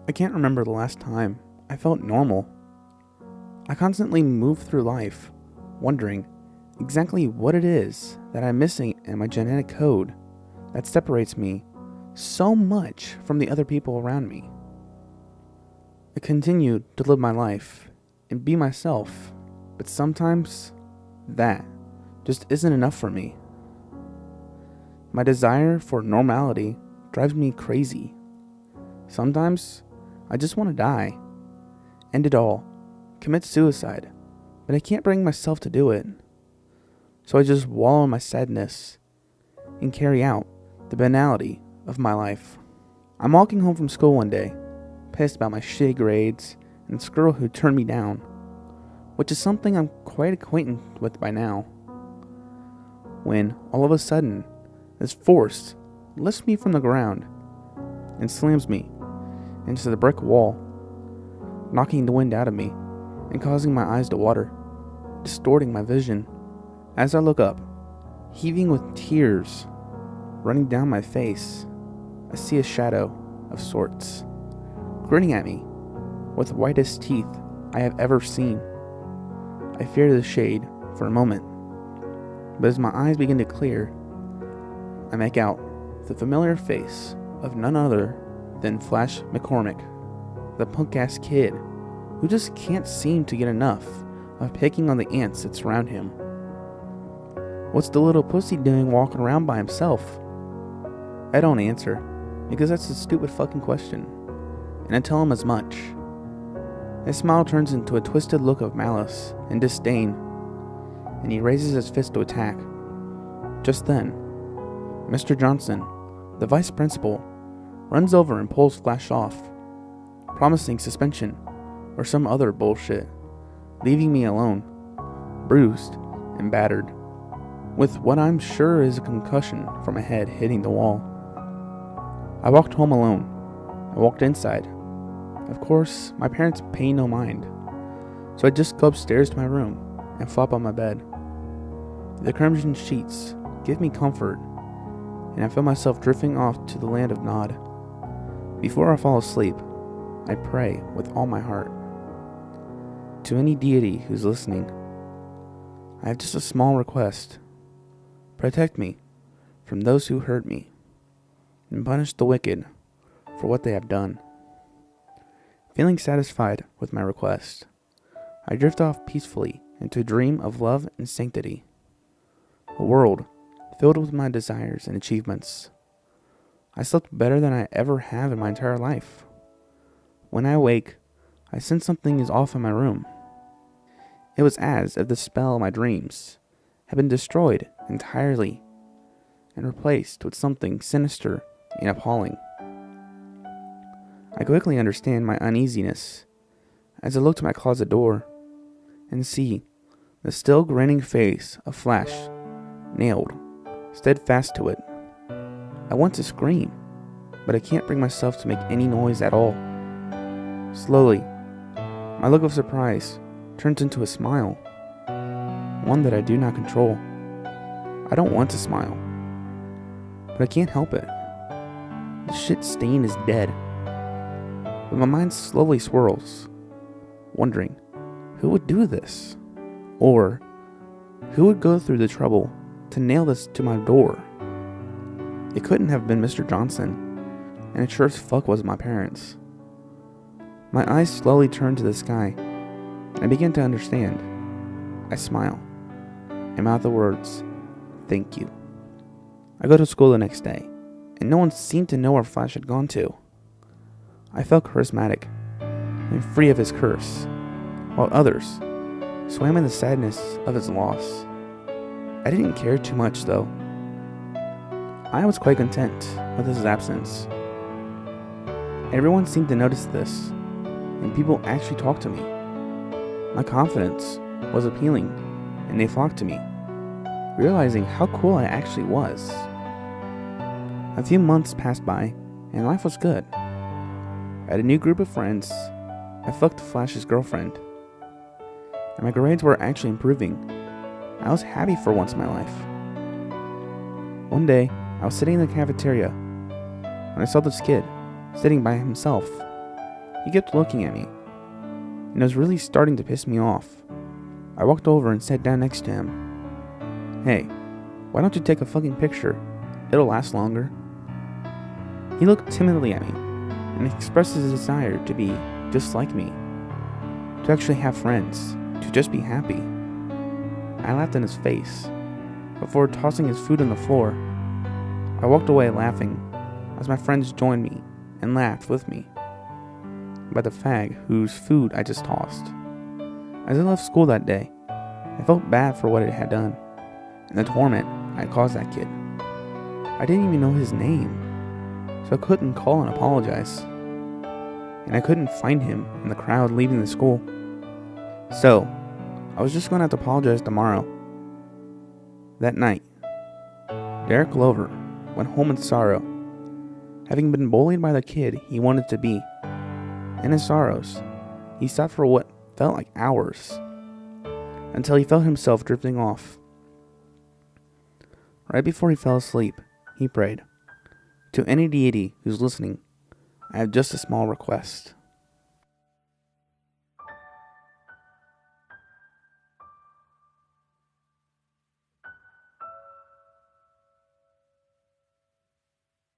I can't remember the last time I felt normal. I constantly move through life, wondering exactly what it is that I'm missing in my genetic code that separates me so much from the other people around me. I continue to live my life and be myself, but sometimes that just isn't enough for me. My desire for normality drives me crazy. Sometimes I just want to die, end it all, commit suicide, but I can't bring myself to do it. So I just wallow in my sadness and carry out the banality of my life. I'm walking home from school one day, pissed about my shitty grades and this girl who turned me down, which is something I'm quite acquainted with by now, when all of a sudden this force lifts me from the ground and slams me into the brick wall, knocking the wind out of me and causing my eyes to water, distorting my vision. As I look up, heaving with tears running down my face, I see a shadow of sorts, grinning at me with the whitest teeth I have ever seen. I fear the shade for a moment, but as my eyes begin to clear, I make out the familiar face of none other than Flash McCormick, the punk-ass kid who just can't seem to get enough of picking on the ants that surround him. What's the little pussy doing walking around by himself? I don't answer, because that's a stupid fucking question, and I tell him as much. His smile turns into a twisted look of malice and disdain, and he raises his fist to attack. Just then, Mr. Johnson, the vice principal, runs over and pulls Flash off, promising suspension or some other bullshit, leaving me alone, bruised and battered, with what I'm sure is a concussion from my head hitting the wall. I walked home alone. I walked inside. Of course, my parents pay no mind, so I just go upstairs to my room and flop on my bed. The crimson sheets give me comfort, and I feel myself drifting off to the land of Nod. Before I fall asleep, I pray with all my heart. To any deity who's listening, I have just a small request. Protect me from those who hurt me, and punish the wicked for what they have done. Feeling satisfied with my request, I drift off peacefully into a dream of love and sanctity, a world filled with my desires and achievements. I slept better than I ever have in my entire life. When I awake, I sense something is off in my room. It was as if the spell of my dreams had been destroyed entirely and replaced with something sinister and appalling. I quickly understand my uneasiness as I look to my closet door and see the still grinning face of Flash nailed steadfast to it. I want to scream, but I can't bring myself to make any noise at all. Slowly, my look of surprise turns into a smile, one that I do not control. I don't want to smile, but I can't help it. The shit stain is dead, but my mind slowly swirls, wondering who would do this, or who would go through the trouble to nail this to my door. It couldn't have been Mr. Johnson, and it sure as fuck wasn't my parents. My eyes slowly turn to the sky, and I begin to understand. I smile, and mouth the words, "Thank you." I go to school the next day, and no one seemed to know where Flash had gone to. I felt charismatic and free of his curse, while others swam in the sadness of his loss. I didn't care too much, though. I was quite content with his absence. Everyone seemed to notice this, and people actually talked to me. My confidence was appealing, and they flocked to me, realizing how cool I actually was. A few months passed by, and life was good. I had a new group of friends. I fucked Flash's girlfriend, and my grades were actually improving. I was happy for once in my life. One day, I was sitting in the cafeteria when I saw this kid sitting by himself, He kept looking at me, and it was really starting to piss me off. I walked over and sat down next to him. "Hey, why don't you take a fucking picture? It'll last longer." He looked timidly at me and expressed his desire to be just like me, to actually have friends, to just be happy. I laughed in his face. Before tossing his food on the floor, I walked away laughing as my friends joined me and laughed with me about the fag whose food I just tossed. As I left school that day, I felt bad for what I had done and the torment I caused that kid. I didn't even know his name, so I couldn't call and apologize. And I couldn't find him in the crowd leaving the school. So, I was just going to have to apologize tomorrow. That night, Derek Glover went home in sorrow, having been bullied by the kid he wanted to be. In his sorrows, he sat for what felt like hours, until he felt himself drifting off. Right before he fell asleep, he prayed, "To any deity who's listening, I have just a small request.